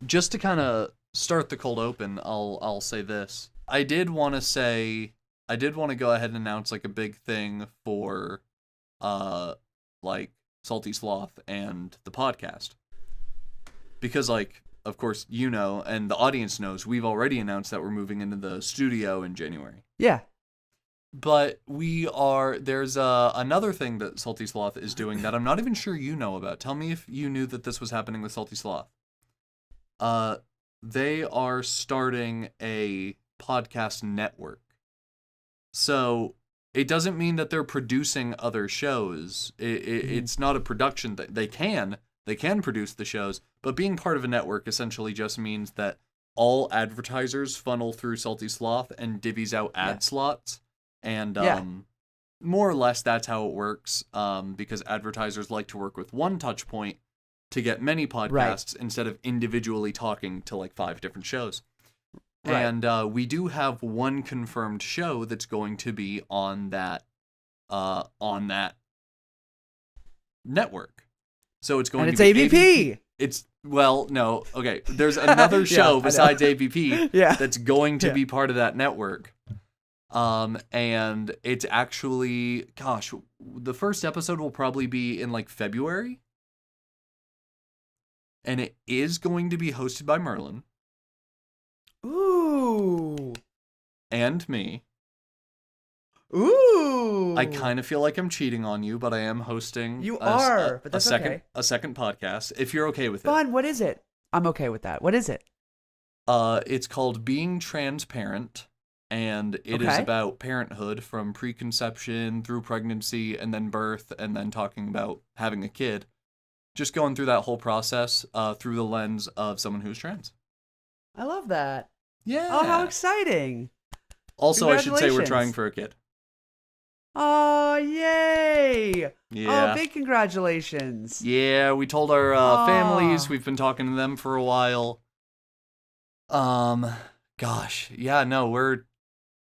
just to kind of start the cold open, I'll say this. I did want to go ahead and announce like a big thing for like Salty Sloth and the podcast. Because like of course you know and the audience knows we've already announced that we're moving into the studio in January. Yeah. But there's another thing that Salty Sloth is doing that I'm not even sure you know about. Tell me if you knew that this was happening with Salty Sloth. They are starting a podcast network. So it doesn't mean that they're producing other shows. It's not a production that they can produce the shows, but being part of a network essentially just means that all advertisers funnel through Salty Sloth and divvies out ad slots. And more or less that's how it works, because advertisers like to work with one touch point to get many podcasts instead of individually talking to like 5 different shows. Right. And we do have one confirmed show that's going to be on that network. So it's going and to be AVP. No, okay. There's another show besides AVP that's going to be part of that network. And it's actually, gosh, the first episode will probably be in like February. And it is going to be hosted by Merlin. Ooh. And me. Ooh. I kind of feel like I'm cheating on you, but I am hosting but that's a second podcast, if you're okay with it. Fun, what is it? I'm okay with that. What is it? It's called Being Transparent. And it is about parenthood from preconception through pregnancy and then birth and then talking about having a kid. Just going through that whole process through the lens of someone who's trans. I love that. Yeah. Oh, how exciting. Also, I should say we're trying for a kid. Oh, yay. Yeah. Oh, big congratulations. Yeah, we told our families. We've been talking to them for a while. Gosh. Yeah, no, we're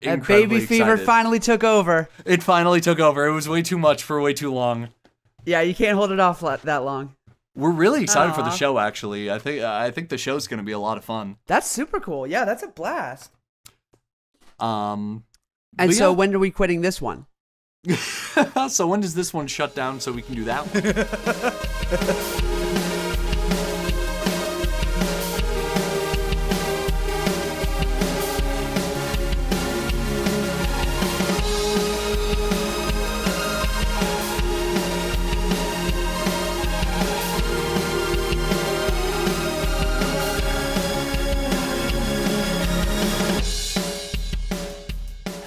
and baby fever excited. finally took over. It finally took over. It was way too much for way too long. Yeah, you can't hold it off that long. We're really excited for the show, actually. I think the show's going to be a lot of fun. That's super cool. Yeah, that's a blast. And so when are we quitting this one? So when does this one shut down so we can do that one?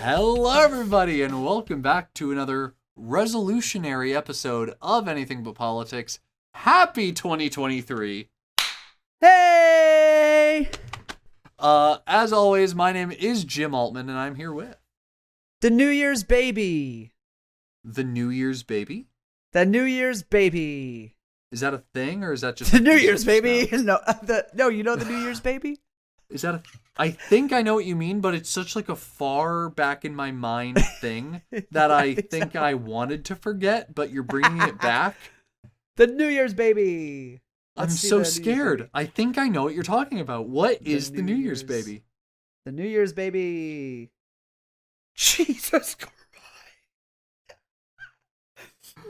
Hello, everybody, and welcome back to another resolutionary episode of Anything But Politics. Happy 2023. Hey! As always, my name is Jim Altman, and I'm here with... The New Year's Baby. The New Year's Baby? The New Year's Baby. Is that a thing, or is that just... The New Year's Baby? No, you know the New Year's Baby? Is that I think I know what you mean, but it's such like a far back in my mind thing that I think I wanted to forget, but you're bringing it back. The New Year's Baby. I'm so scared. I think I know what you're talking about. What is the New Year's Baby? The New Year's Baby. Jesus Christ.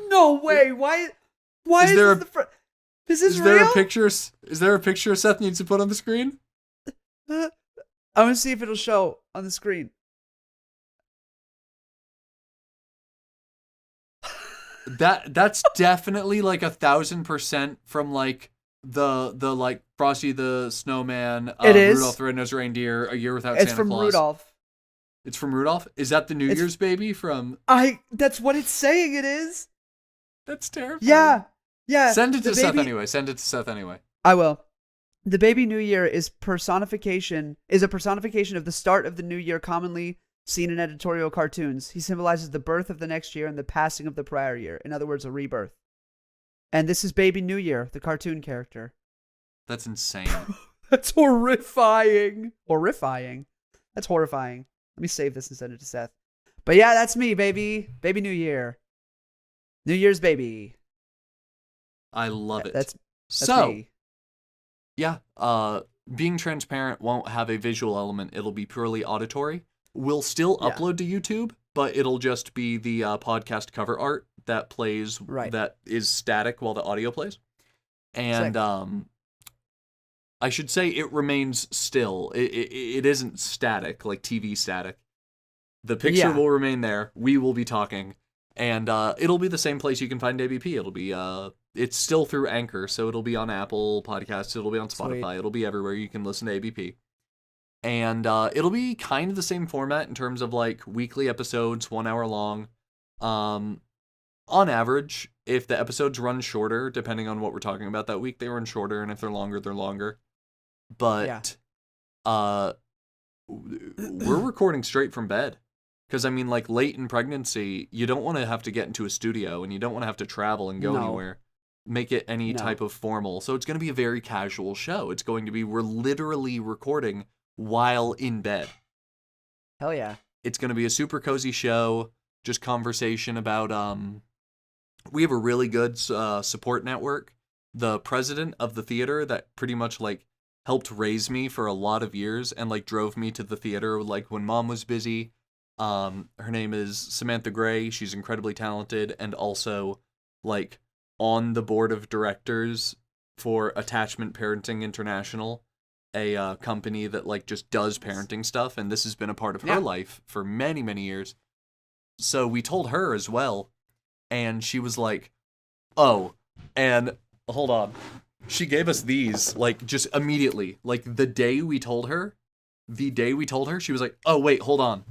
No way. Why is there this the front? Is this real? Is there a picture Seth needs to put on the screen? I want to see if it'll show on the screen. That's definitely like 1,000% from like the like Frosty the Snowman, it is. Rudolph the Red-Nosed Reindeer, A Year Without Santa Claus. It's from Rudolph. It's from Rudolph? Is that the New Year's Baby from... That's what it's saying it is. That's terrible. Yeah. Send it to Seth anyway. I will. The baby New Year is a personification of the start of the new year, commonly seen in editorial cartoons. He symbolizes the birth of the next year and the passing of the prior year. In other words, a rebirth. And this is Baby New Year, the cartoon character. That's insane. That's horrifying. That's horrifying. Let me save this and send it to Seth. But yeah, that's me, baby. Baby New Year. New Year's Baby. I love it. That's so, me. Yeah. Being transparent won't have a visual element. It'll be purely auditory. We'll still upload to YouTube, but it'll just be the podcast cover art that plays, that is static while the audio plays. And I should say it remains still. It isn't static, like TV static. The picture will remain there. We will be talking. And it'll be the same place you can find ABP. It'll be, it's still through Anchor, so it'll be on Apple Podcasts, it'll be on Spotify, Sweet. It'll be everywhere you can listen to ABP. And it'll be kind of the same format in terms of like weekly episodes, 1 hour long. On average, if the episodes run shorter, depending on what we're talking about that week, they run shorter, and if they're longer, they're longer. But we're recording straight from bed. Because, I mean, like, late in pregnancy, you don't want to have to get into a studio, and you don't want to have to travel and go anywhere. Make it any type of formal. So it's going to be a very casual show. It's going to be, we're literally recording while in bed. Hell yeah. It's going to be a super cozy show, just conversation about, we have a really good support network. The president of the theater that pretty much, like, helped raise me for a lot of years and, like, drove me to the theater, like, when mom was busy. Her name is Samantha Gray. She's incredibly talented and also, like, on the board of directors for Attachment Parenting International, a company that, like, just does parenting stuff, and this has been a part of her life for many, many years. So we told her as well, and she was like, oh, and hold on. She gave us these, like, just immediately. Like, the day we told her, she was like, oh, wait, hold on.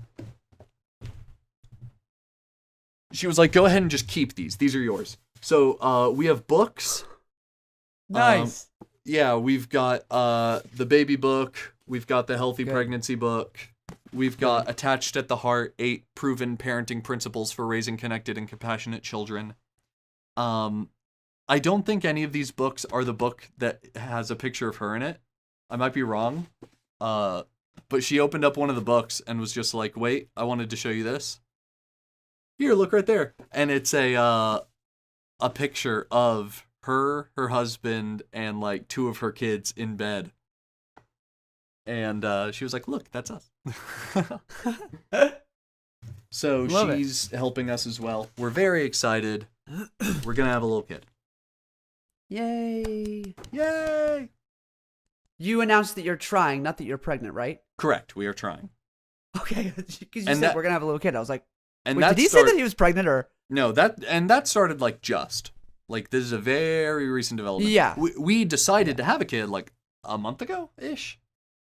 She was like, go ahead and just keep these. These are yours. So, we have books. Nice. We've got the baby book. We've got the healthy pregnancy book. We've got Attached at the Heart, 8 Proven Parenting Principles for Raising Connected and Compassionate Children. I don't think any of these books are the book that has a picture of her in it. I might be wrong. But she opened up one of the books and was just like, wait, I wanted to show you this. Here, look right there. And it's a picture of her husband, and like 2 of her kids in bed. And she was like, look, that's us. So Love she's helping us as well. We're very excited. We're going to have a little kid. Yay. Yay! You announced that you're trying, not that you're pregnant, right? Correct. We are trying. Okay. Because you said we're going to have a little kid. I was like, and wait, did he say that he was pregnant or? No, that started like just. Like, this is a very recent development. Yeah. We decided to have a kid like a month ago-ish.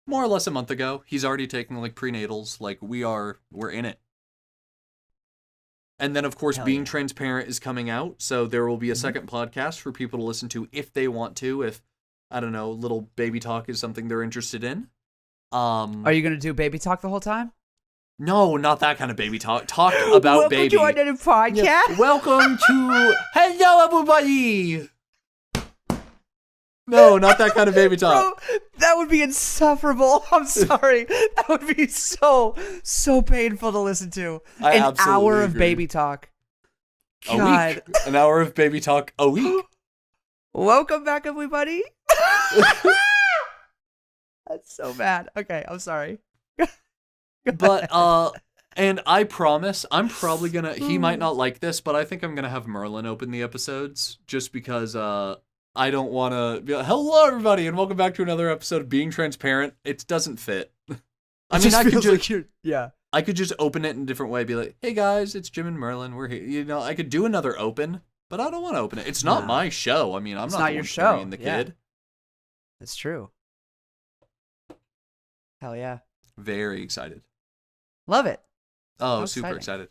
More or less a month ago. He's already taking like prenatals. Like, we're in it. And then, of course, Being Transparent is coming out. So there will be a second podcast for people to listen to if they want to. If, I don't know, little baby talk is something they're interested in. Are you going to do baby talk the whole time? No, not that kind of baby talk. Talk about baby. Welcome to another podcast. Yeah. Welcome to... Hello, everybody! No, not that kind of baby talk. Bro, that would be insufferable. I'm sorry. That would be so painful to listen to. An hour of baby talk. God. A week. An hour of baby talk a week. Welcome back, everybody. That's so bad. Okay, I'm sorry. But, and I promise, I'm probably gonna, he might not like this, but I think I'm gonna have Merlin open the episodes, just because, I don't want to be like, hello, everybody, and welcome back to another episode of Being Transparent. It doesn't fit. I mean, I could just, I could just open it in a different way, be like, hey guys, it's Jim and Merlin, we're here. You know, I could do another open, but I don't want to open it. It's not my show. I mean, I'm not your show. The kid. That's true. Hell yeah. Very excited. Love it. Oh, super excited.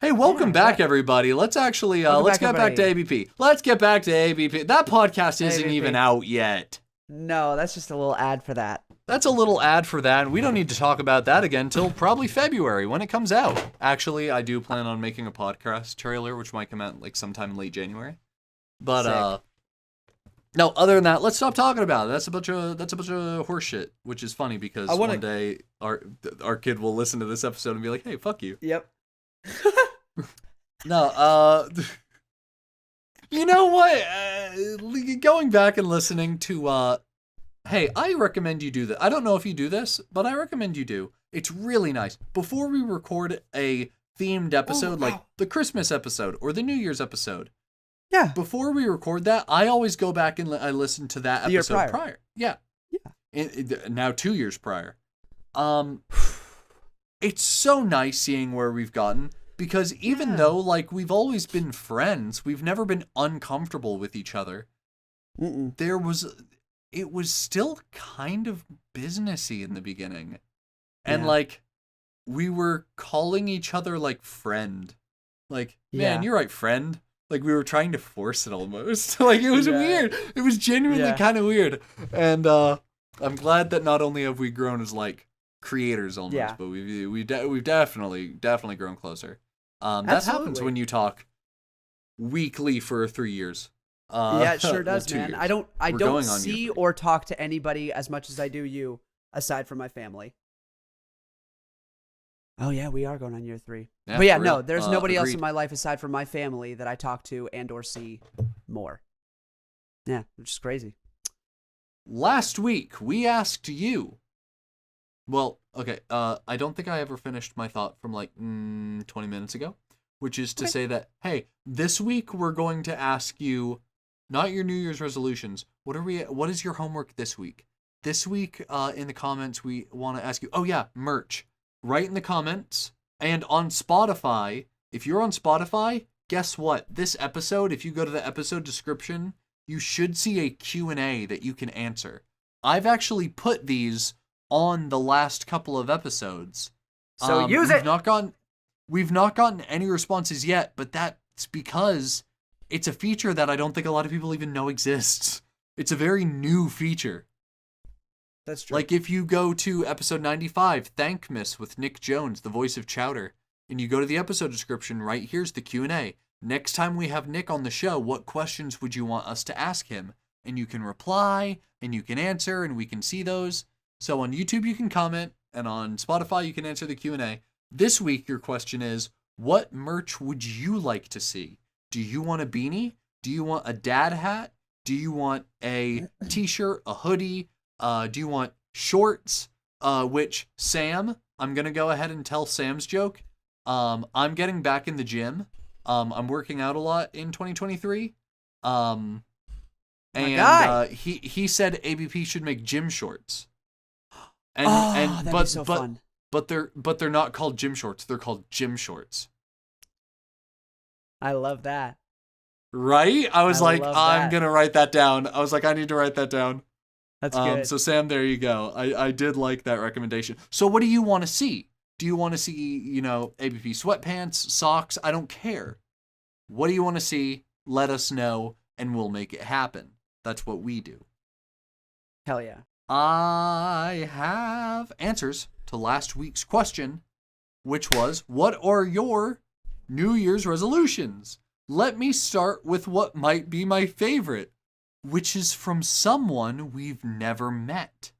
Hey, welcome back, everybody. Let's actually, let's get back to ABP. Let's get back to ABP. That podcast isn't even out yet. No, that's just a little ad for that. That's a little ad for that, and we don't need to talk about that again till probably February when it comes out. Actually, I do plan on making a podcast trailer, which might come out like sometime in late January. But, no, other than that, let's stop talking about it. That's a bunch of horse shit, which is funny because one day our kid will listen to this episode and be like, hey, fuck you. Yep. No, you know what? Going back and listening to Hey, I recommend you do that. I don't know if you do this, but I recommend you do. It's really nice. Before we record a themed episode, like the Christmas episode or the New Year's episode, Yeah. before we record that, I always go back and I listen to that episode prior. Yeah. Now 2 years prior. It's so nice seeing where we've gotten, because even though like we've always been friends, we've never been uncomfortable with each other. It was still kind of businessy in the beginning. And like we were calling each other like friend. Like, man, you're right, friend. Like we were trying to force it almost. Like it was weird. It was genuinely kind of weird. And I'm glad that not only have we grown as like creators almost, but we've definitely grown closer. That happens when you talk weekly for 3 years. Yeah, it sure does, man. Years. I don't see or talk to anybody as much as I do you, aside from my family. Oh yeah, we are going on year 3. Yeah, but yeah, no, there's nobody else in my life aside from my family that I talk to and or see more. Yeah, which is crazy. Last week we asked you. Well, okay, I don't think I ever finished my thought from like 20 minutes ago, which is to say that, hey, this week we're going to ask you, not your New Year's resolutions. What is your homework this week? This week, in the comments, we want to ask you, merch. Write in the comments. And on Spotify, if you're on Spotify, guess what? This episode, if you go to the episode description, you should see a Q&A that you can answer. I've actually put these on the last couple of episodes. So use it! We've not gotten any responses yet, but that's because it's a feature that I don't think a lot of people even know exists. It's a very new feature. That's true. Like if you go to episode 95, Thankmas with Nick Jones, the voice of Chowder, and you go to the episode description, right here's the Q&A. Next time we have Nick on the show, what questions would you want us to ask him? And you can reply, and you can answer, and we can see those. So on YouTube you can comment, and on Spotify you can answer the Q&A. This week your question is, what merch would you like to see? Do you want a beanie? Do you want a dad hat? Do you want a t-shirt, a hoodie? Do you want shorts? Which Sam, I'm going to go ahead and tell Sam's joke. I'm getting back in the gym. I'm working out a lot in 2023. And he said ABP should make gym shorts. That'd be so fun. But they're not called gym shorts. They're called gym shorts. I love that. Right? I was like, I'm going to write that down. I was like, I need to write that down. That's good. So Sam, there you go. I did like that recommendation. So what do you want to see? Do you want to see, ABP sweatpants, socks? I don't care. What do you want to see? Let us know and we'll make it happen. That's what we do. Hell yeah. I have answers to last week's question, which was, what are your New Year's resolutions? Let me start with what might be my favorite, which is from someone we've never met.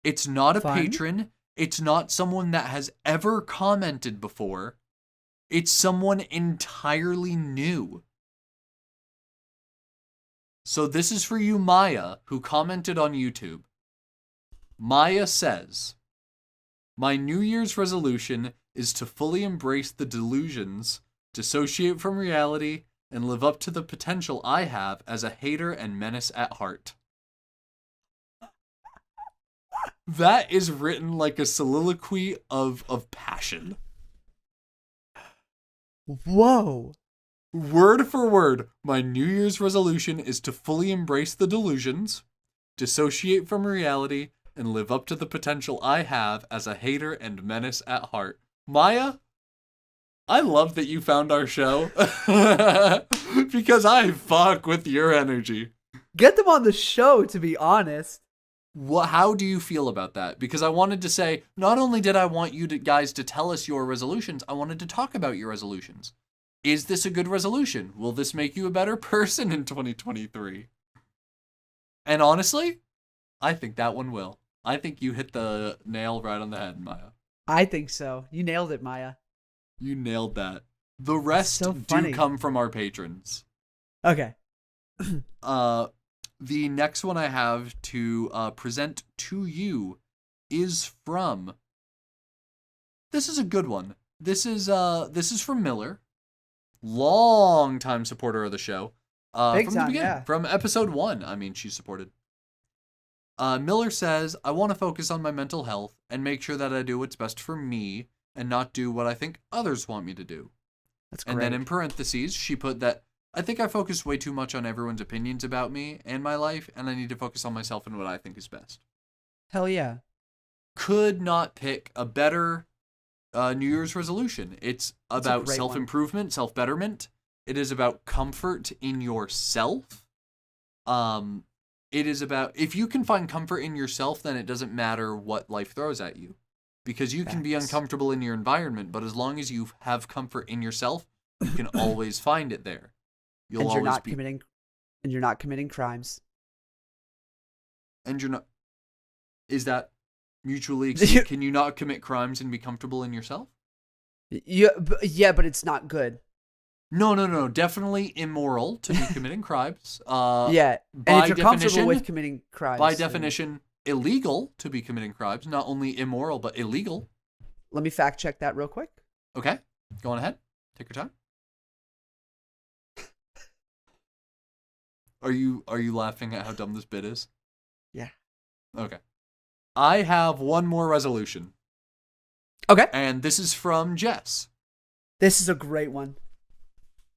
It's not a patron. It's not someone that has ever commented before. It's someone entirely new. So this is for you, Maya, who commented on YouTube. Maya says, my New Year's resolution is to fully embrace the delusions, dissociate from reality, and live up to the potential I have as a hater and menace at heart. That is written like a soliloquy of passion. Whoa. Word for word, my New Year's resolution is to fully embrace the delusions, dissociate from reality, and live up to the potential I have as a hater and menace at heart. Maya, I love that you found our show because I fuck with your energy. Get them on the show, to be honest. How do you feel about that? Because I wanted to say, not only did I want you guys to tell us your resolutions, I wanted to talk about your resolutions. Is this a good resolution? Will this make you a better person in 2023? And honestly, I think that one will. I think you hit the nail right on the head, Maya. I think so. You nailed it, Maya. You nailed that. The rest do come from our patrons. Okay. The next one I have to present to you is from. This is a good one. This is from Miller, long time supporter of the show. Big from time, the beginning, yeah. from episode 1. I mean, she's supported. Miller says, "I want to focus on my mental health and make sure that I do what's best for me and not do what I think others want me to do." That's great. And then in parentheses, she put that, "I think I focus way too much on everyone's opinions about me and my life, and I need to focus on myself and what I think is best." Hell yeah. Could not pick a better New Year's resolution. It's about great self-improvement, self-betterment. It is about comfort in yourself. It is about, if you can find comfort in yourself, then it doesn't matter what life throws at you. Because you can be Facts. uncomfortable in your environment, but as long as you have comfort in yourself, you can always find it there. You'll And you're always not be, committing and you're not committing crimes. and you're not. Is that mutually exclusive? Can you not commit crimes and be comfortable in yourself? Yeah, but it's not good. No. Definitely immoral to be committing crimes. Yeah. And by if you're comfortable definition, with committing crimes. by then- definition, illegal to be committing crimes. Not only immoral, but illegal. Let me fact check that real quick. Okay, go on ahead. Take your time. Are you laughing at how dumb this bit is? Yeah. Okay. I have one more resolution, Okay. and this is from Jess. This is a great one.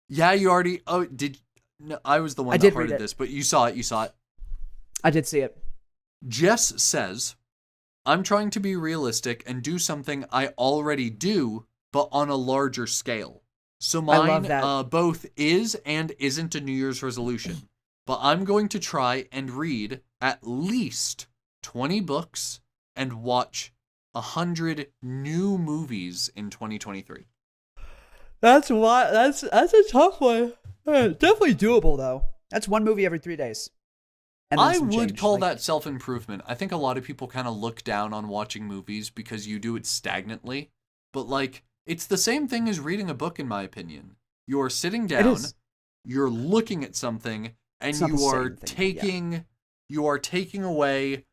Yeah, you already. Oh, did no? I was the one I that did read hearted it. this, but you saw it. You saw it. I did see it. Jess says, "I'm trying to be realistic and do something I already do, but on a larger scale." So I love mine that. both is and isn't a New Year's resolution. But I'm going to try and read at least 20 books and watch 100 new movies in 2023. That's a tough one. Definitely doable though. That's one movie every 3 days. And then I some would change, call like- that self-improvement. I think a lot of people kind of look down on watching movies because you do it stagnantly. But like, it's the same thing as reading a book, in my opinion. You're sitting It down, is. you're looking at something, and It's not you the are same thing, yeah. taking away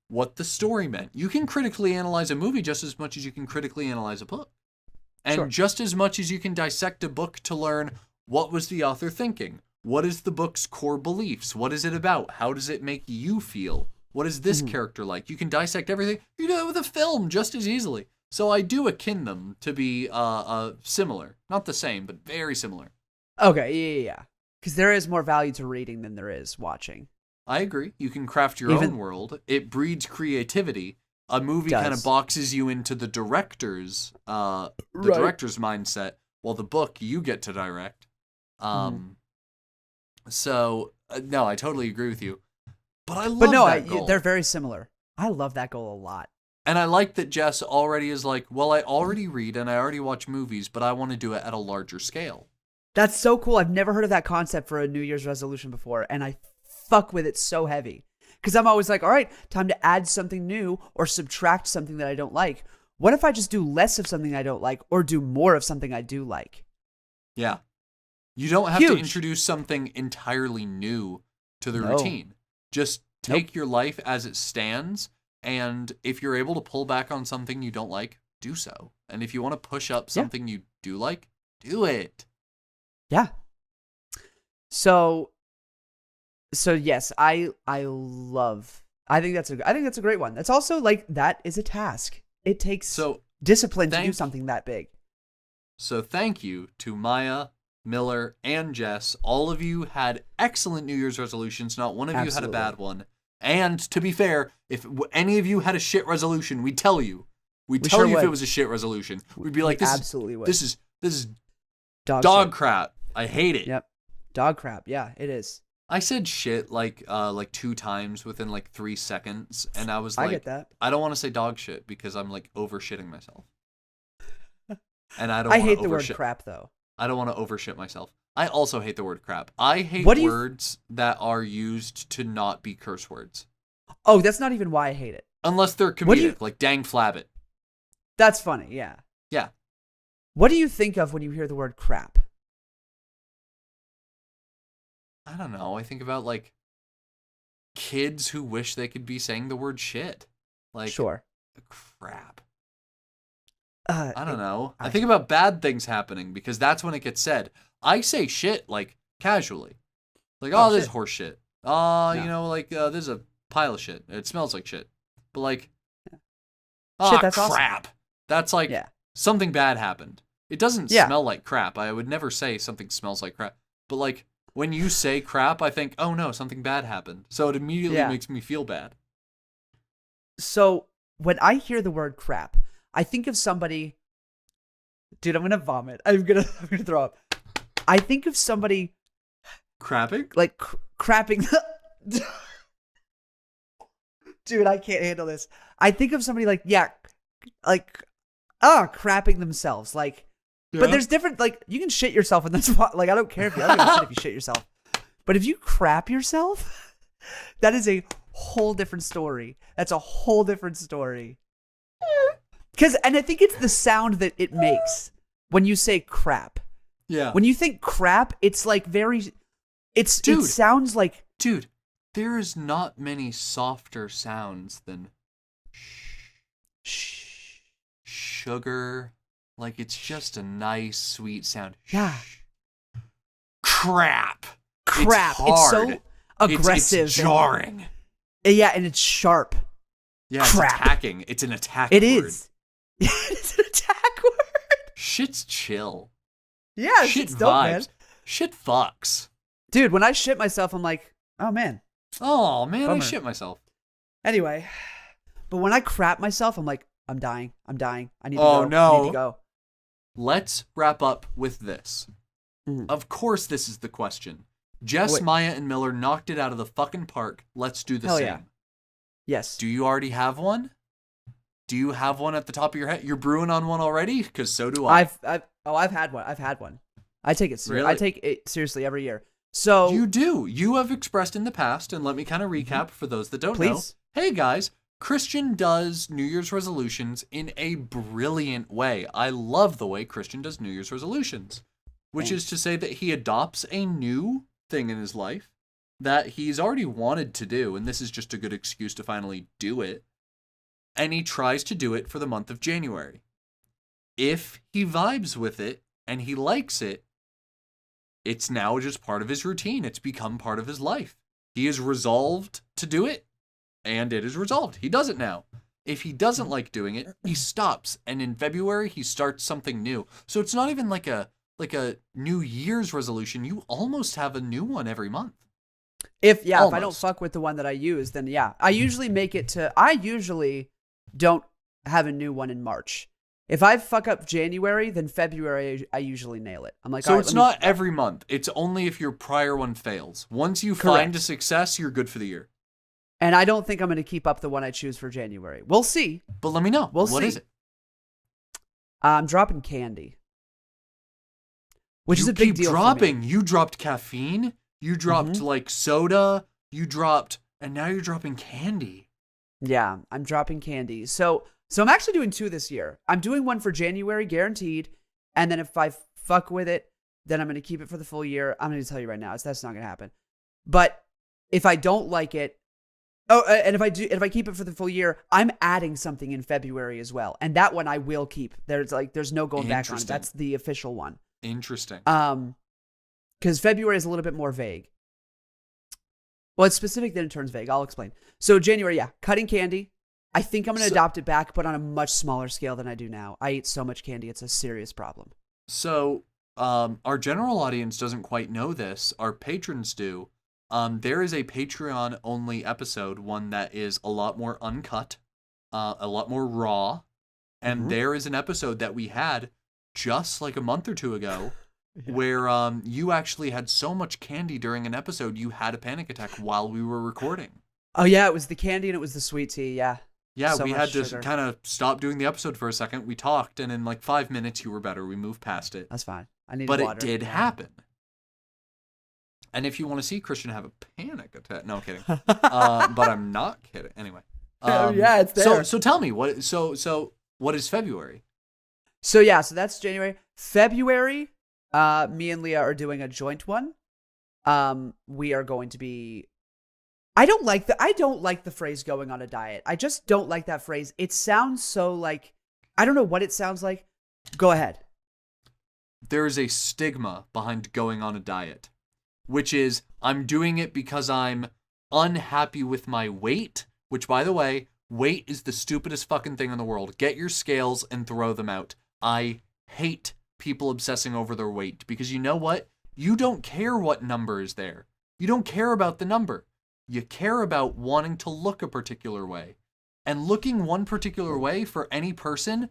what the story meant. You can critically analyze a movie just as much as you can critically analyze a book. And Sure. just as much as you can dissect a book to learn what was the author thinking. What is the book's core beliefs? What is it about? How does it make you feel? What is this character like? You can dissect everything. You do that with a film just as easily. So I do akin them to be similar. Not the same, but very similar. Okay, yeah. Because there is more value to reading than there is watching. I agree. You can craft your Even- own world. It breeds creativity. A movie kind of Does. boxes you into the director's Right. director's mindset, while the book you get to direct. So no, I totally agree with you. But I love But no, that goal. they're very similar. I love that goal a lot. And I like that Jess already is like, well, I already read and I already watch movies, but I want to do it at a larger scale. That's so cool. I've never heard of that concept for a New Year's resolution before, and I fuck with it so heavy. Because I'm always like, all right, time to add something new or subtract something that I don't like. What if I just do less of something I don't like or do more of something I do like? Yeah. You don't have to Huge. introduce something entirely new to the No. routine. Just take your life as it stands, and if you're able to pull back on something you don't like, do so. And if you want to push up something you do like, do it. Yeah. So yes, I think that's a great one. That's also like, that is a task. It takes So discipline to do thank- something that big. So thank you to Maya, Miller, and Jess. All of you had excellent New Year's resolutions. Not one of you had a Absolutely. bad one. And to be fair, if any of you had a shit resolution, we'd tell you. We'd We tell sure you if would. it was a shit resolution. We'd be like, We this absolutely would. is Dog dog shit. crap. I hate it. Yep. Dog crap. Yeah, it is. I said shit like 2 times within like 3 seconds, and I was I like, get that. I don't want to say dog shit because I'm like overshitting myself. And I don't I wanna hate the word overshit- crap though. I don't want to overshit myself. I also hate the word crap. I hate What do you- words that are used to not be curse words. Oh, that's not even why I hate it. Unless they're What do comedic, you- like dang flabbit. That's funny, yeah. Yeah. What do you think of when you hear the word crap? I don't know. I think about like kids who wish they could be saying the word shit. Like, Sure. crap. I don't know. I think about bad things happening because that's when it gets said. I say shit like casually. Like, oh, this is horse shit. No. You know, like this is a pile of shit. It smells like shit. But like, shit, that's crap. awesome. That's like something bad happened. It doesn't smell like crap. I would never say something smells like crap. But like when you say crap, I think, oh no, something bad happened. So it immediately makes me feel bad. So when I hear the word crap, I think of somebody. Dude, I'm gonna vomit. I'm gonna throw up. I think of somebody crapping, like crapping. Dude, I can't handle this. I think of somebody like crapping themselves. Like, but there's different. Like, you can shit yourself, and that's like I don't care if you. I don't give a shit if you shit yourself. But if you crap yourself, that is a whole different story. That's a whole different story. And I think it's the sound that it makes when you say crap. Yeah. When you think crap, it's like very. It sounds like. Dude, there is not many softer sounds than sugar. Like, it's just a nice, sweet sound. Yeah. Crap. Crap. It's so aggressive. It's jarring. Yeah, and it's sharp. Yeah, crap. It's attacking. It's an attack word. It is. It's an attack word. Shit's chill. Yeah, shit it's vibes. dope, man. Shit fucks. Dude, when I shit myself, I'm like, oh, man. Oh, man, Bummer. I shit myself. Anyway, but when I crap myself, I'm like, I'm dying. I need to go. Oh, no. I need to go. Let's wrap up with this. Mm-hmm. Of course, this is the question. Jess, Maya, and Miller knocked it out of the fucking park. Let's do the same. Yeah. Yes. Do you already have one? Do you have one at the top of your head? You're brewing on one already? Because so do I. I've had one. I take it seriously. Really? I take it seriously every year. So you do. You have expressed in the past, and let me kind of recap for those that don't know. Hey guys, Christian does New Year's resolutions in a brilliant way. I love the way Christian does New Year's resolutions, which is to say that he adopts a new thing in his life that he's already wanted to do, and this is just a good excuse to finally do it. And he tries to do it for the month of January. If he vibes with it and he likes it, it's now just part of his routine. It's become part of his life. He is resolved to do it, and it is resolved. He does it now. If he doesn't like doing it, he stops, and in February he starts something new. So it's not even like a New Year's resolution. You almost have a new one every month. If I don't fuck with the one that I use, then yeah. I usually don't have a new one in March. If I fuck up January, then February I usually nail it. I'm like, so it's not every month. It's only if your prior one fails. Once you find a success, you're good for the year. And I don't think I'm going to keep up the one I choose for January. We'll see. But let me know. What is it? I'm dropping candy. Which is a big deal dropping. For me. You dropped caffeine. You dropped like soda. And now you're dropping candy. Yeah, I'm dropping candy. So I'm actually doing 2 this year. I'm doing one for January, guaranteed. And then if I fuck with it, then I'm going to keep it for the full year. I'm going to tell you right now, that's not going to happen. But if I don't like it, and if I keep it for the full year, I'm adding something in February as well. And that one I will keep. There's no going back on it. That's the official one. Interesting. Because February is a little bit more vague. Well, it's specific, then it turns vague. I'll explain. So January, cutting candy. I think I'm going to adopt it back, but on a much smaller scale than I do now. I eat so much candy, it's a serious problem. So our general audience doesn't quite know this. Our patrons do. There is a Patreon-only episode, one that is a lot more uncut, a lot more raw, and there is an episode that we had just like a month or 2 ago where you actually had so much candy during an episode you had a panic attack while we were recording. Oh, yeah, it was the candy and it was the sweet tea, yeah. Yeah, so we had to kind of stop doing the episode for a second. We talked, and in like 5 minutes, you were better. We moved past it. That's fine. I need water. But it did happen. And if you want to see Christian have a panic attack, no, I'm kidding. But I'm not kidding. Anyway, it's there. So tell me what. So what is February? So that's January. February, me and Leah are doing a joint one. We are going to be I don't like the phrase going on a diet. I just don't like that phrase. It sounds so like, I don't know what it sounds like. Go ahead. There is a stigma behind going on a diet, which is I'm doing it because I'm unhappy with my weight, which, by the way, weight is the stupidest fucking thing in the world. Get your scales and throw them out. I hate people obsessing over their weight because you know what? You don't care what number is there. You don't care about the number. You care about wanting to look a particular way. And looking one particular way for any person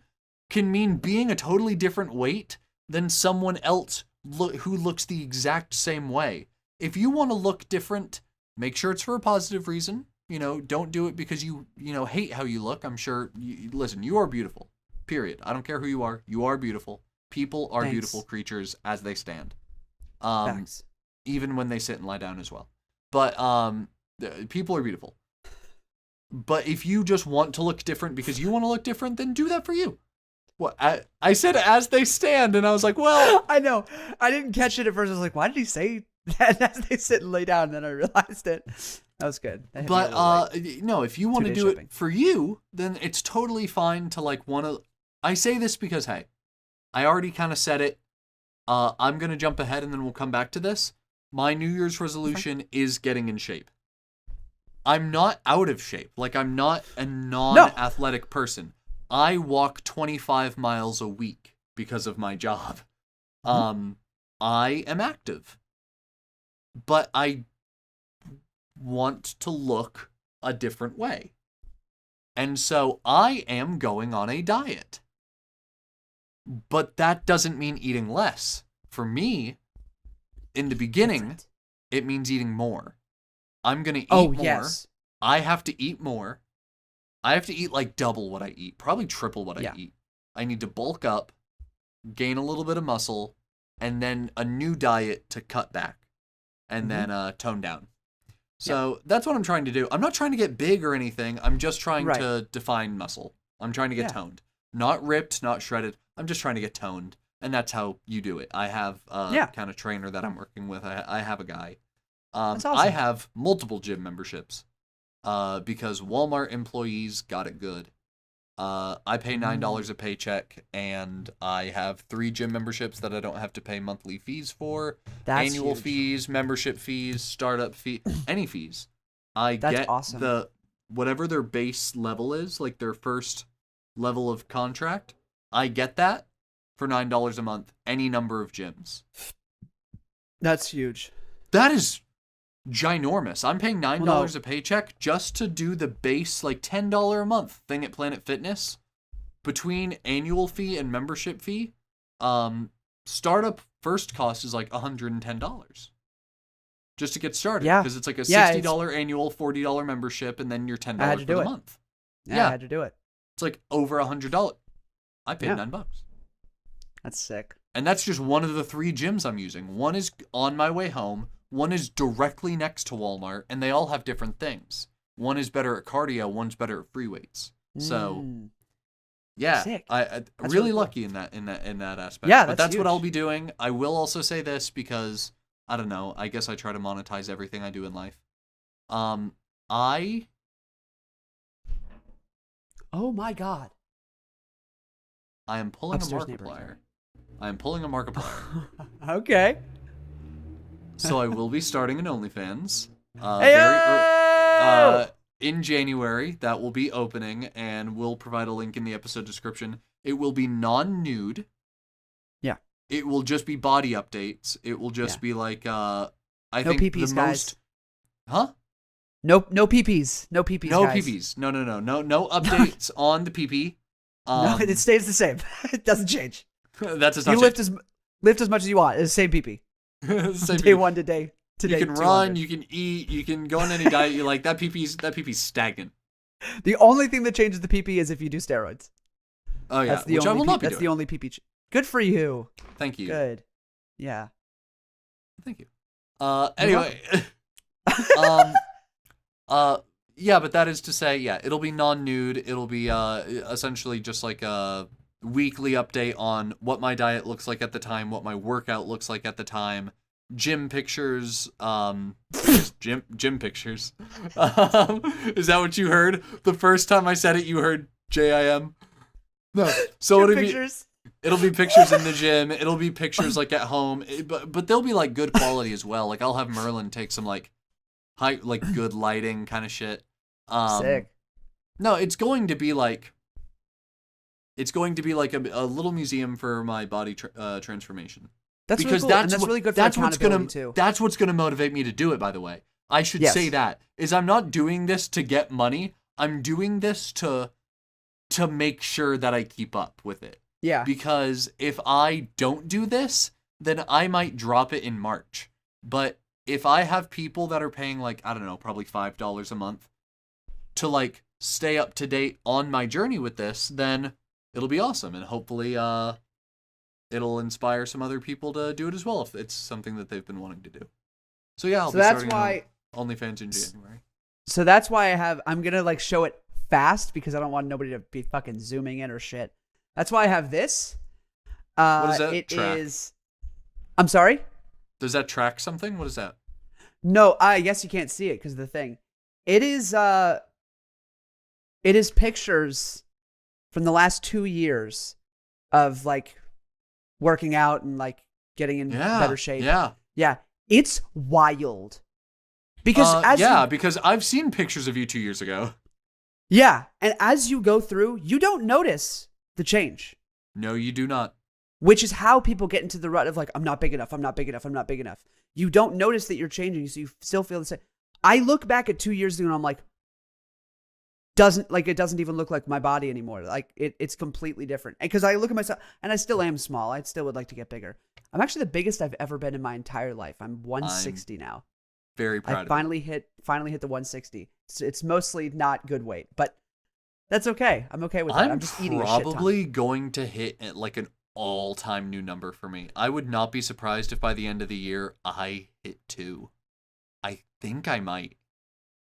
can mean being a totally different weight than someone else who looks the exact same way. If you want to look different, make sure it's for a positive reason. Don't do it because you hate how you look. I'm sure, listen, you are beautiful, period. I don't care who you are. You are beautiful. People are beautiful creatures as they stand. Facts. Even when they sit and lie down as well. But people are beautiful. But if you just want to look different because you want to look different, then do that for you. Well, I said as they stand, and I was like, well... I know. I didn't catch it at first. I was like, why did he say that as they sit and lay down? And then I realized it. That was good. But, no, if you want to do it for you, then it's totally fine to, want to... I say this because, hey, I already kind of said it. I'm going to jump ahead, and then we'll come back to this. My New Year's resolution is getting in shape. I'm not out of shape. I'm not a non-athletic person. I walk 25 miles a week because of my job. I am active. But I want to look a different way. And so I am going on a diet. But that doesn't mean eating less. For me, in the beginning, it means eating more. I'm going to eat more. Yes. I have to eat more. I have to eat double what I eat, probably triple what I eat. I need to bulk up, gain a little bit of muscle, and then a new diet to cut back, and then tone down. So that's what I'm trying to do. I'm not trying to get big or anything. I'm just trying to define muscle. I'm trying to get toned. Not ripped, not shredded. I'm just trying to get toned. And that's how you do it. I have a kind of trainer that I'm working with. I have a guy. That's awesome. I have multiple gym memberships because Walmart employees got it good. I pay $9 a paycheck, and I have 3 gym memberships that I don't have to pay monthly fees for. That's annual huge. Fees, membership fees, startup fee, any fees. That's get awesome. Whatever their base level is, their first level of contract, I get that for $9 a month, any number of gyms. That's huge. That is ginormous. I'm paying $9 a paycheck just to do the base, $10 a month thing at Planet Fitness. Between annual fee and membership fee, startup first cost is $110. Just to get started. Yeah. Because it's a $60 annual, $40 membership, and then you're $10 for the month. Yeah, I had to do it. It's over $100. I paid $9. That's sick. And that's just one of the 3 gyms I'm using. One is on my way home. One is directly next to Walmart, and they all have different things. One is better at cardio. One's better at free weights. So, yeah, sick. I'm really lucky in that aspect. Yeah, but that's huge. What I'll be doing. I will also say this because I don't know. I guess I try to monetize everything I do in life. Oh my God. I am pulling a Markiplier. Okay. So I will be starting an OnlyFans. In January. That will be opening, and we'll provide a link in the episode description. It will be non-nude. Yeah. It will just be body updates. It will just be I think PPs, the guys. most... Huh? No PPs. No PPs, No guys. PPs. No updates on the PP. No, it stays the same. It doesn't change. That's just you lift as much as you want. It's the same PP. Day 1 to day. You can run, you can eat, you can go on any diet you like. That PP's stagnant. The only thing that changes the PP is if you do steroids. Oh yeah, which I will not be doing. That's the only PP. Good for you. Thank you. Good. Yeah. Thank you. Anyway. Yeah, but that is to say, it'll be non-nude. It'll be essentially just a weekly update on what my diet looks like at the time, what my workout looks like at the time, gym pictures, gym pictures. Is that what you heard? The first time I said it, you heard JIM? No. So it'll be pictures in the gym. It'll be pictures like at home, but they'll be like good quality as well. Like I'll have Merlin take some like good lighting kind of shit. Sick. No, it's going to be like a little museum for my body transformation. That's because really cool. And that's really good for accountability too. That's what's gonna motivate me to do it. By the way, I should say that is I'm not doing this to get money. I'm doing this to make sure that I keep up with it. Yeah. Because if I don't do this, then I might drop it in March. But if I have people that are paying like, I don't know, probably $5 a month to like stay up to date on my journey with this, then it'll be awesome. And hopefully it'll inspire some other people to do it as well if it's something that they've been wanting to do. So yeah, I'll be starting OnlyFans in January. So that's why I'm going to like show it fast because I don't want nobody to be fucking zooming in or shit. That's why I have this. What does that track? I'm sorry? Does that track something? What is that? No, I guess you can't see it because of the thing. It is pictures from the last 2 years of like working out and like getting in better shape. Yeah. It's wild. Because because I've seen pictures of you 2 years ago. Yeah, and as you go through, you don't notice the change. No, you do not. Which is how people get into the rut of like, I'm not big enough, I'm not big enough, I'm not big enough. You don't notice that you're changing, so you still feel the same. I look back at 2 years ago and I'm like, it doesn't even look like my body anymore. Like it's completely different. Because I look at myself and I still am small. I still would like to get bigger. I'm actually the biggest I've ever been in my entire life. I'm 160 now. Very proud. I finally hit the 160. It's mostly not good weight, but that's okay. I'm okay with that. I'm just eating a shit ton. Probably going to hit like an all-time new number for me. I would not be surprised if by the end of the year I hit 2. I think I might.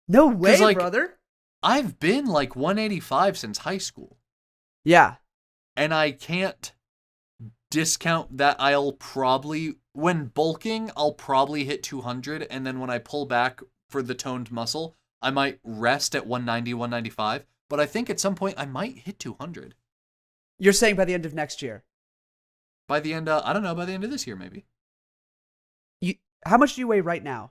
No way, brother. I've been like 185 since high school. Yeah. And I can't discount that when bulking, I'll probably hit 200. And then when I pull back for the toned muscle, I might rest at 190, 195. But I think at some point I might hit 200. You're saying by the end of next year? By the end, I don't know, by the end of this year, maybe. How much do you weigh right now?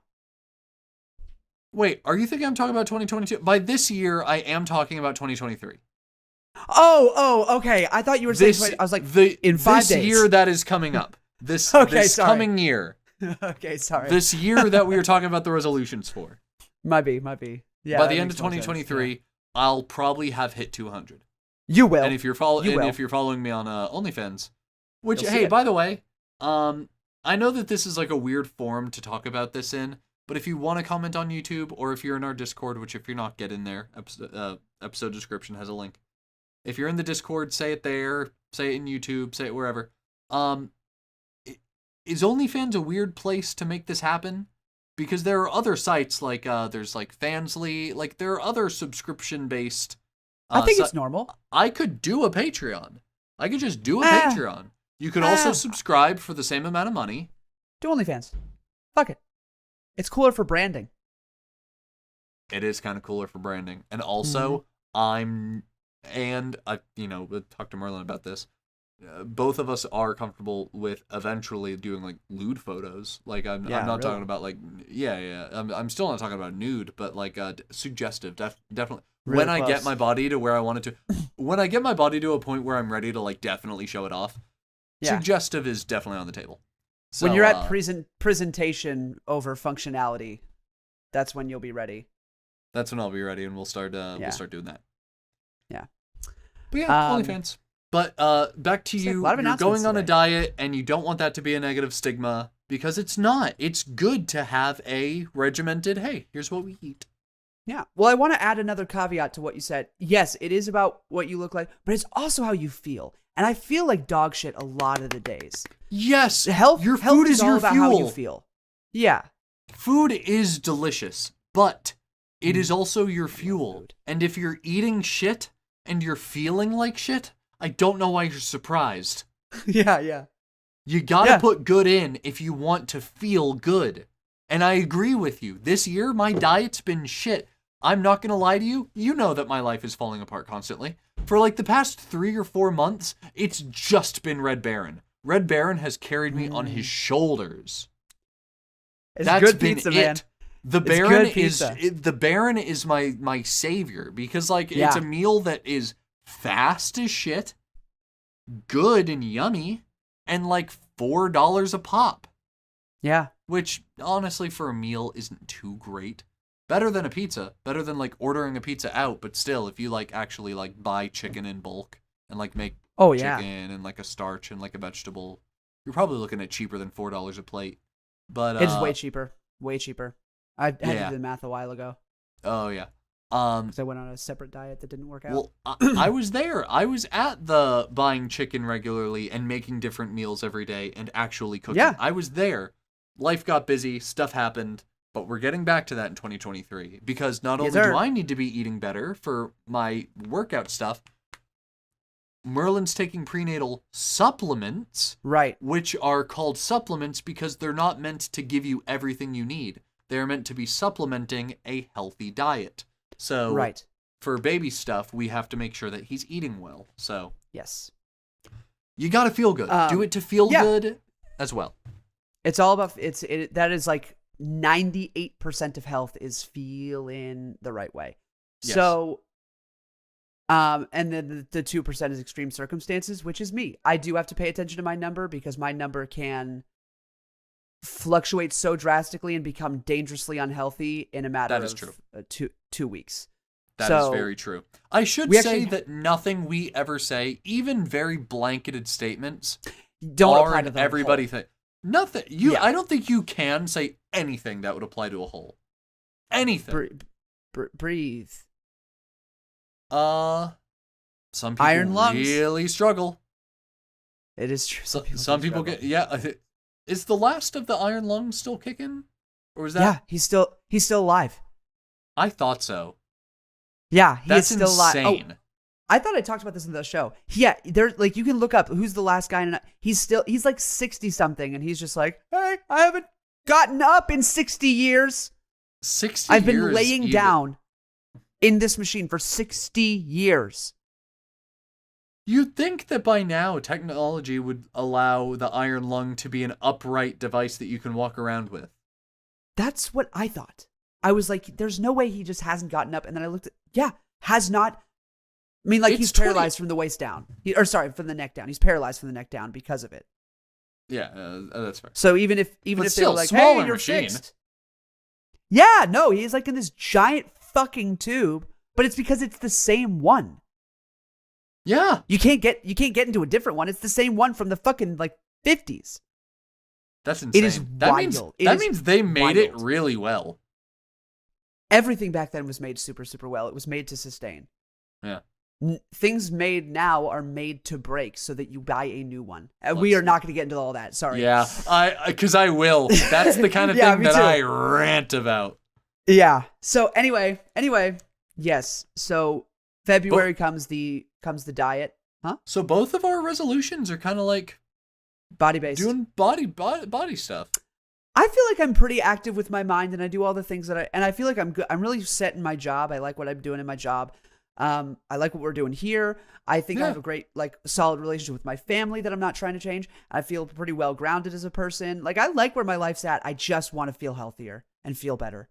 Wait, are you thinking I'm talking about 2022? By this year, I am talking about 2023. Oh, okay. I thought you were saying. I was like, in 5 days. This year that is coming up. This coming year. Okay, sorry. This year that we were talking about the resolutions for. Might be. Yeah. By the end of 2023, I'll probably have hit 200. You will. And if you're following me on OnlyFans, which by the way, I know that this is like a weird forum to talk about this in. But if you want to comment on YouTube, or if you're in our Discord, which if you're not, get in there, episode description has a link. If you're in the Discord, say it there, say it in YouTube, say it wherever. Is OnlyFans a weird place to make this happen? Because there are other sites like there's like Fansly, like there are other subscription-based. I think it's normal. I could do a Patreon. I could just do a Patreon. You could also subscribe for the same amount of money. Do OnlyFans. Fuck it. It's cooler for branding. It is kind of cooler for branding. And also, I talked to Merlin about this. Both of us are comfortable with eventually doing like lewd photos. Like I'm not talking about like, I'm still not talking about nude, but like suggestive, definitely. Really when close. I get my body to where I want it to, when I get my body to a point where I'm ready to like definitely show it off, suggestive is definitely on the table. So, when you're at presentation over functionality, that's when you'll be ready. That's when I'll be ready, and we'll start doing that. Yeah. But yeah, OnlyFans. But back to you. You're going on a diet, and you don't want that to be a negative stigma, because it's not. It's good to have a regimented, hey, here's what we eat. Yeah. Well, I want to add another caveat to what you said. Yes, it is about what you look like, but it's also how you feel. And I feel like dog shit a lot of the days. Yes. Your food is your fuel. How you feel. Yeah. Food is delicious, but it is also your fuel. And if you're eating shit and you're feeling like shit, I don't know why you're surprised. Yeah. You gotta put good in if you want to feel good. And I agree with you. This year, my diet's been shit. I'm not gonna lie to you. You know that my life is falling apart constantly. For like the past 3 or 4 months, it's just been Red Baron. Red Baron has carried me on his shoulders. It's good pizza, man. The Baron is my savior because like it's a meal that is fast as shit, good and yummy, and like $4 a pop. Yeah. Which honestly for a meal isn't too great. Better than a pizza. Better than like ordering a pizza out, but still if you like actually like buy chicken in bulk and like make chicken and like a starch and like a vegetable, you're probably looking at cheaper than $4 a plate. But it's way cheaper. Way cheaper. I had to do the math a while ago. Oh yeah. Because I went on a separate diet that didn't work out. Well, I was there. I was at the buying chicken regularly and making different meals every day and actually cooking. Yeah. I was there. Life got busy, stuff happened, but we're getting back to that in 2023 because not only do I need to be eating better for my workout stuff, Merlin's taking prenatal supplements, right? Which are called supplements because they're not meant to give you everything you need. They're meant to be supplementing a healthy diet. So, for baby stuff, we have to make sure that he's eating well. So, yes, you got to feel good. Do it to feel good as well. It's all about that is like 98% of health is feeling the right way. Yes. So, and then the 2% is extreme circumstances, which is me. I do have to pay attention to my number because my number can fluctuate so drastically and become dangerously unhealthy in a matter of 2 weeks. That is very true. I should say that nothing we ever say, even very blanketed statements, don't apply to everybody. Nothing. I don't think you can say anything that would apply to a whole. Anything. Breathe. Some people iron lungs really struggle. It is true. Some people get Is the last of the iron lungs still kicking, or was that? Yeah, he's still alive. I thought so. Yeah, is still alive. Insane. Oh, I thought I talked about this in the show. Yeah, there's like you can look up who's the last guy, and he's like 60 something, and he's just like, hey, I haven't gotten up in 60 years. 60. I've been laying down in this machine for 60 years. You'd think that by now technology would allow the iron lung to be an upright device that you can walk around with. That's what I thought. I was like, there's no way he just hasn't gotten up. And then I looked at, has not. I mean, like he's paralyzed from the waist down. From the neck down. He's paralyzed from the neck down because of it. Yeah, that's fair. So even if they were like, hey, you're fixed. Yeah, no, he's like in this giant fucking tube, but it's because it's the same one. Yeah. You can't get into a different one. It's the same one from the fucking like 50s. That's insane. It is wild. That means they made it really well. Everything back then was made super, super well. It was made to sustain. Yeah. Things made now are made to break so that you buy a new one. We are not going to get into all that. Sorry. Yeah, because I will. That's the kind of thing that I rant about. Yeah. So anyway, yes. So February comes the diet, huh? So both of our resolutions are kind of like body based, doing body stuff. I feel like I'm pretty active with my mind, and I do all the things and I feel like I'm good. I'm really set in my job. I like what I'm doing in my job. I like what we're doing here. I think I have a great, like, solid relationship with my family that I'm not trying to change. I feel pretty well grounded as a person. Like, I like where my life's at. I just want to feel healthier and feel better.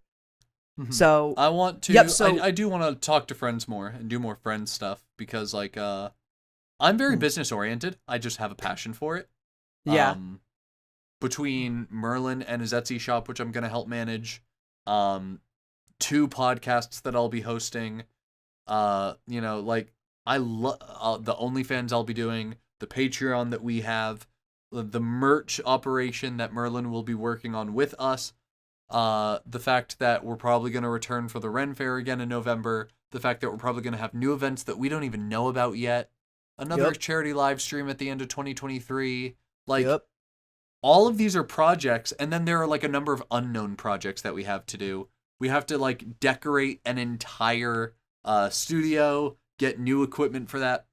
Mm-hmm. So I want to. I do want to talk to friends more and do more friends stuff because, like, I'm very business oriented. I just have a passion for it. Yeah. Between Merlin and his Etsy shop, which I'm gonna help manage, 2 podcasts that I'll be hosting. Like I love the OnlyFans I'll be doing, the Patreon that we have, the merch operation that Merlin will be working on with us, the fact that we're probably going to return for the Ren Fair again in November, the fact that we're probably going to have new events that we don't even know about yet, another charity live stream at the end of 2023, like all of these are projects, and then there are like a number of unknown projects that we have to do. We have to like decorate an entire studio, get new equipment for that.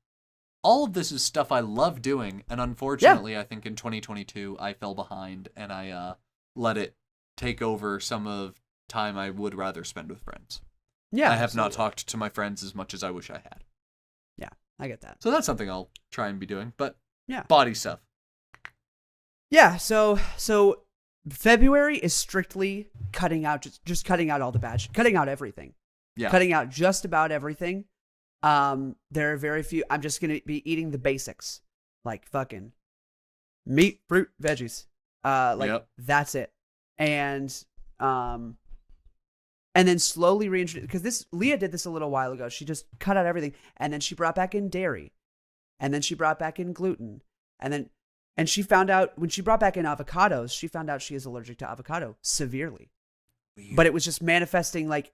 all of this is stuff I love doing, and unfortunately, I think in 2022 I fell behind and I let it take over some of time I would rather spend with friends. Yeah, I have not talked to my friends as much as I wish I had. Yeah, I get that. So that's something I'll try and be doing. But yeah, body stuff. Yeah, so February is strictly cutting out, just cutting out all the bad shit, cutting out everything. Yeah. Cutting out just about everything. There are very few. I'm just going to be eating the basics, like fucking meat, fruit, veggies. That's it. And then slowly reintroduce, because Leah did this a little while ago. She just cut out everything, and then she brought back in dairy, and then she brought back in gluten, and she found out when she brought back in avocados, she found out she is allergic to avocado severely. Weird. But it was just manifesting like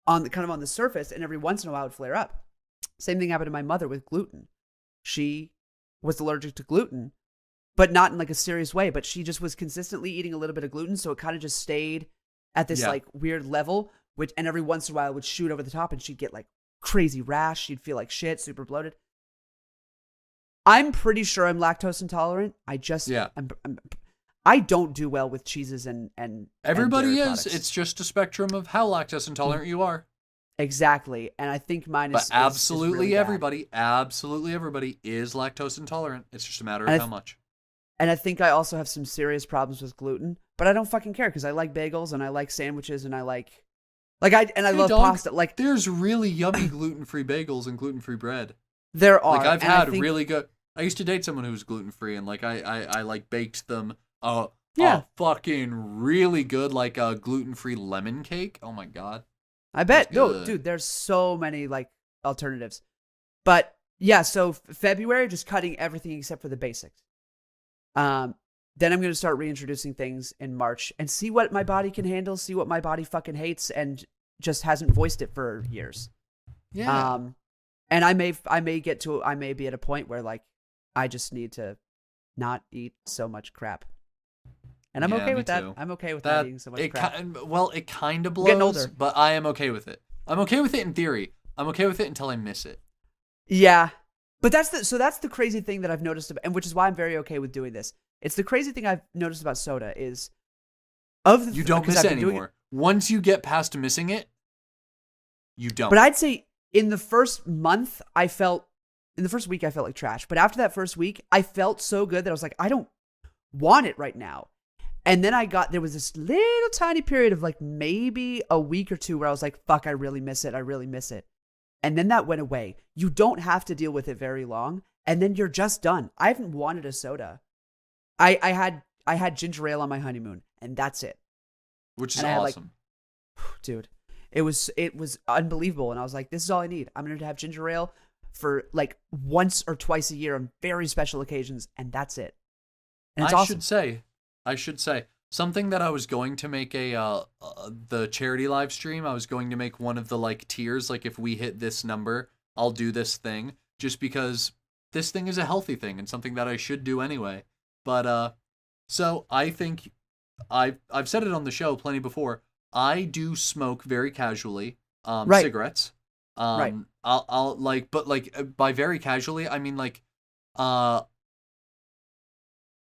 on the surface, and every once in a while it would flare up. Same thing happened to my mother with gluten. She was allergic to gluten, but not in like a serious way. But she just was consistently eating a little bit of gluten, so it kind of just stayed at this like weird level. And every once in a while it would shoot over the top, and she'd get like crazy rash. She'd feel like shit, super bloated. I'm pretty sure I'm lactose intolerant. I don't do well with cheeses and everybody and is. products. It's just a spectrum of how lactose intolerant you are. Exactly, and I think mine is. But absolutely really everybody is lactose intolerant. It's just a matter of how much. And I think I also have some serious problems with gluten, but I don't fucking care because I like bagels and I like sandwiches and I I love pasta. Like, there's really yummy gluten-free bagels and gluten-free bread. There are. Like, I've had really good. I used to date someone who was gluten-free, and like I like baked them. Fucking really good, like a gluten-free lemon cake. Oh my god. I bet. No, dude, there's so many like alternatives. But yeah, so February, just cutting everything except for the basics. Then I'm going to start reintroducing things in March and see what my body can handle, see what my body fucking hates and just hasn't voiced it for years. Yeah. And I may be at a point where like I just need to not eat so much crap. And I'm okay with that. I'm okay with not eating so much crap. It kind of blows, getting older. But I am okay with it. I'm okay with it in theory. I'm okay with it until I miss it. Yeah. But that's the crazy thing that I've noticed, and which is why I'm very okay with doing this. It's the crazy thing I've noticed about soda is you don't miss it anymore. Once you get past missing it, you don't. But I'd say in the first week, I felt like trash. But after that first week, I felt so good that I was like, I don't want it right now. And then there was this little tiny period of like maybe a week or two where I was like, fuck, I really miss it. I really miss it. And then that went away. You don't have to deal with it very long. And then you're just done. I haven't wanted a soda. I had ginger ale on my honeymoon, and that's it. Which is awesome. Dude, it was unbelievable. And I was like, this is all I need. I'm going to have ginger ale for like once or twice a year on very special occasions, and that's it. And it's awesome. I should say something that I was going to make the charity live stream. I was going to make one of the like tiers, like if we hit this number, I'll do this thing, just because this thing is a healthy thing and something that I should do anyway. But so I think I've said it on the show plenty before. I do smoke very casually, cigarettes. Right. I'll like, but like by very casually, I mean like,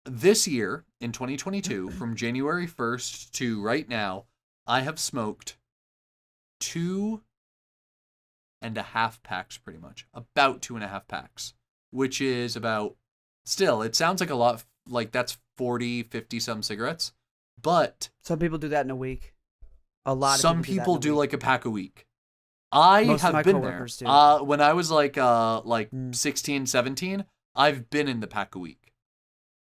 this year in 2022, from January 1st to right now, I have smoked 2.5 packs, pretty much. About 2.5 packs, which is about, still, it sounds like a lot, like that's 40, 50 some cigarettes, but some people do that in a week. A lot of some people do like a pack a week. I have been there. When I was like 16, 17, I've been in the pack a week.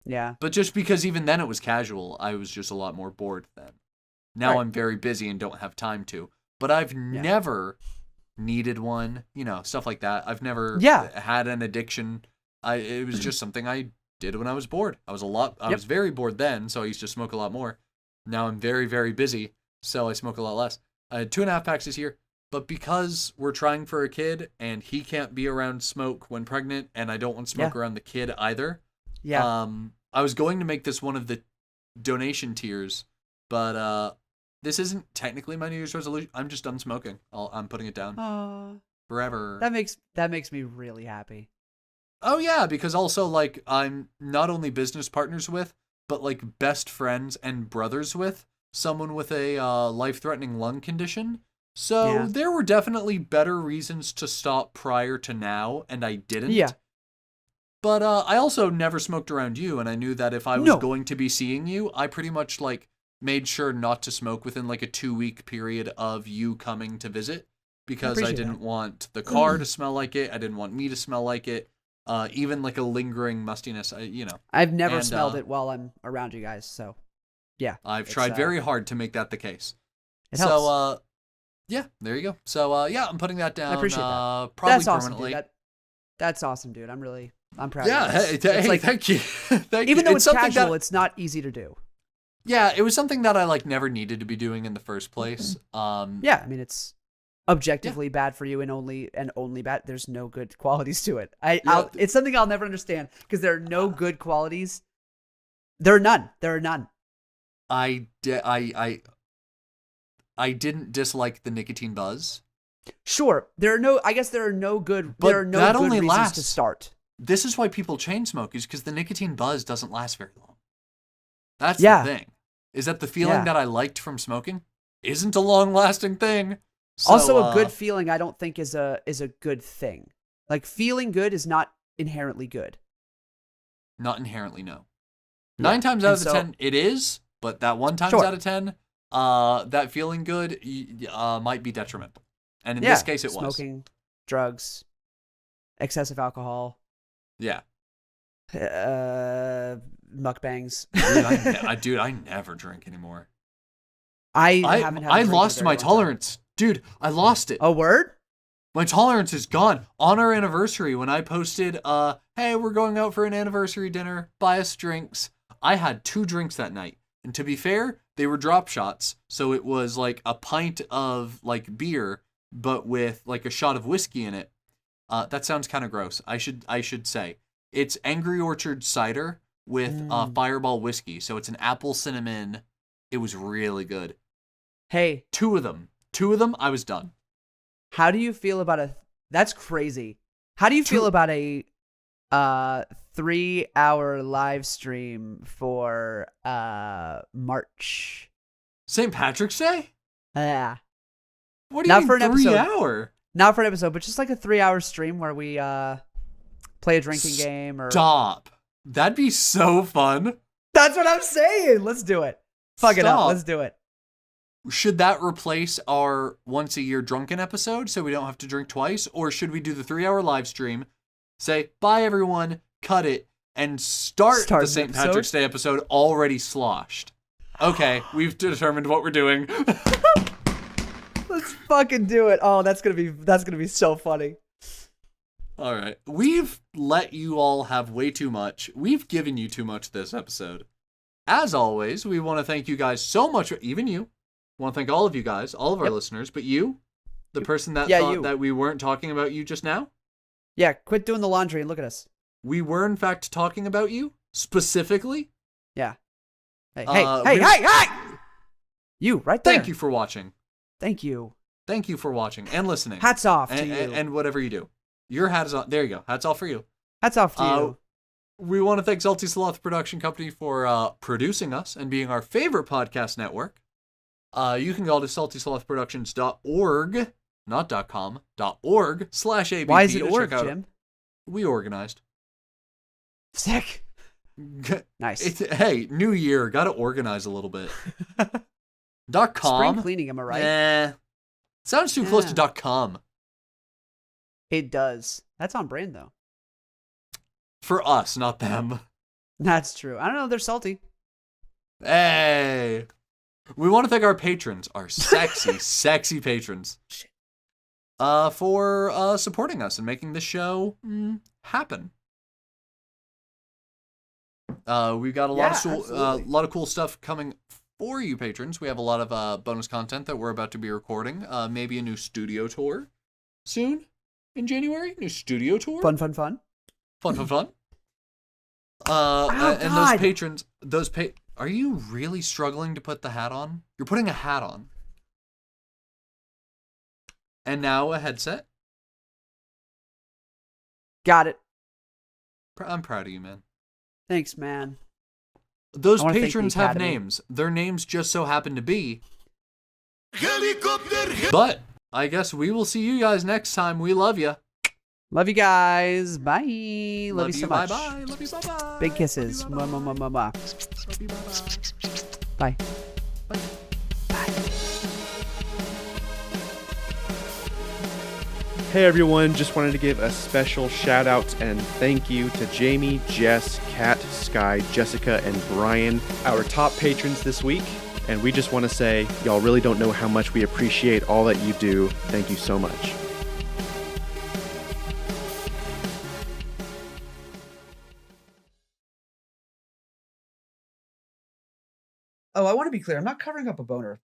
Yeah. But just because even then it was casual, I was just a lot more bored then. Now I'm very busy and don't have time to. But I've never needed one, stuff like that. I've never had an addiction. It was just something I did when I was bored. I was very bored then, so I used to smoke a lot more. Now I'm very, very busy, so I smoke a lot less. I had 2.5 packs this year, but because we're trying for a kid and he can't be around smoke when pregnant, and I don't want smoke around the kid either. Yeah. I was going to make this one of the donation tiers, but this isn't technically my New Year's resolution. I'm just done smoking. I'm putting it down forever. That makes me really happy. Oh yeah, because also like I'm not only business partners with, but like best friends and brothers with someone with a life-threatening lung condition. So Yeah. there were definitely better reasons to stop prior to now, and I Yeah. didn't. But I also never smoked around you, and I knew that if I was No. going to be seeing you, I pretty much like made sure not to smoke within like a 2 week period of you coming to visit because I appreciate didn't that. want the car to smell like it. I didn't want me to smell like it. Even like a lingering mustiness, I've never And smelled it while I'm around you guys, so yeah. I've It's tried very hard to make that the case. it So, helps. yeah, there you go. So, yeah, I'm putting that down. I appreciate that. Probably That's awesome, permanently. dude. That's awesome, dude. I'm proud Yeah, of you. hey, Like, thank you. Thank even you. though it's something casual, that, it's not easy to do. yeah, it was something that I like never needed to be doing in the first place. Yeah, I mean it's objectively bad for you and only bad. There's no good qualities to it. It's something I'll never understand because there are no good qualities. There are none. There are none. I didn't dislike the nicotine buzz. Sure, there are no. I guess there are no good. But there are no that good only reasons lasts. to start. This is why people chain smoke, is because the nicotine buzz doesn't last very long. That's Yeah. the thing. Is that the feeling Yeah. that I liked from smoking isn't a long-lasting thing. So, Also, a good feeling I don't think is a good thing. Like feeling good is not inherently good. not inherently, no. Yeah. 9 times out And of the 10, it is, but that 1 times Sure. out of 10, that feeling good might be detrimental. And in this case, it was. Smoking, drugs, excessive alcohol, Yeah. mukbangs. Dude, I never drink anymore. I haven't had a I drink in a lost very my long time. tolerance. Dude, I lost it. A word? My tolerance is gone. On our anniversary, when I posted, hey, we're going out for an anniversary dinner, buy us drinks. I had 2 drinks that night. And to be fair, they were drop shots. So it was like a pint of like beer, but with like a shot of whiskey in it. That sounds kind of gross. I should say. It's Angry Orchard cider with Fireball whiskey. So it's an apple cinnamon. It was really good. Hey, 2 of them. 2 of them, I was done. how do you feel about that's crazy. How do you feel about a 3-hour live stream for March? St. Patrick's Day? Yeah. What do you Not mean for an 3 episode. hour? Not for an episode, but just like a 3-hour stream where we play a drinking game or Stop. That'd be so fun. That's what I'm saying. Let's do it. Fuck it up. Stop. Let's do it. Should that replace our once a year drunken episode so we don't have to drink twice? Or should we do the 3-hour live stream, say, bye everyone, cut it, and start the the St. episode? Patrick's Day episode already sloshed? Okay, we've determined what we're doing. Let's fucking do it. Oh, that's gonna be so funny. All right. We've let you all have way too much. We've given you too much this episode. As always, we want to thank you guys so much, even you. We want to thank all of you guys, all of our listeners, but you, the person that thought that we weren't talking about you just now. Yeah, quit doing the laundry and look at us. We were, in fact, talking about you, specifically. Yeah. Hey, Uh, hey, we- hey, hey! You, right there. Thank you for watching. Thank you. Thank you for watching and listening. Hats off to and, you. and whatever you do. Your hat is on. There you go. Hats off for you. Hats off to you. We want to thank Salty Sloth Production Company for producing us and being our favorite podcast network. You can go to saltyslothproductions.org, not .com, .org/ABP. Why is it to org, check out- Jim? We organized. Sick. Nice. Hey, new year, gotta organize a little bit. .com. Spring cleaning, am I right? Nah. Sounds too close to .com. It does. That's on brand, though. For us, not them. That's true. I don't know. They're salty. Hey. We want to thank our patrons, our sexy, sexy patrons, for supporting us and making this show happen. We've got a lot of cool stuff coming for you patrons. We have a lot of bonus content that we're about to be recording. Maybe a new studio tour soon in January. New studio tour. Fun. Fun. Oh, and God. those patrons, are you really struggling to put the hat on? You're putting a hat on. And now a headset. Got it. I'm proud of you, man. Thanks, man. Those I wanna thank the patrons have Academy. names. Their names just so happen to be Helicopter. But I guess we will see you guys next time. We love you. Love you guys. Bye. Love you so much. Bye-bye. Love you. Bye-bye. Big kisses. Love you, Mwah, mwah, mwah, mwah, mwah. Love you, bye-bye. Bye. Bye. Hey everyone, just wanted to give a special shout out and thank you to Jamie, Jess, Kat, Sky, Jessica, and Brian, our top patrons this week. And we just want to say, y'all really don't know how much we appreciate all that you do. Thank you so much. Oh, I want to be clear. I'm not covering up a boner.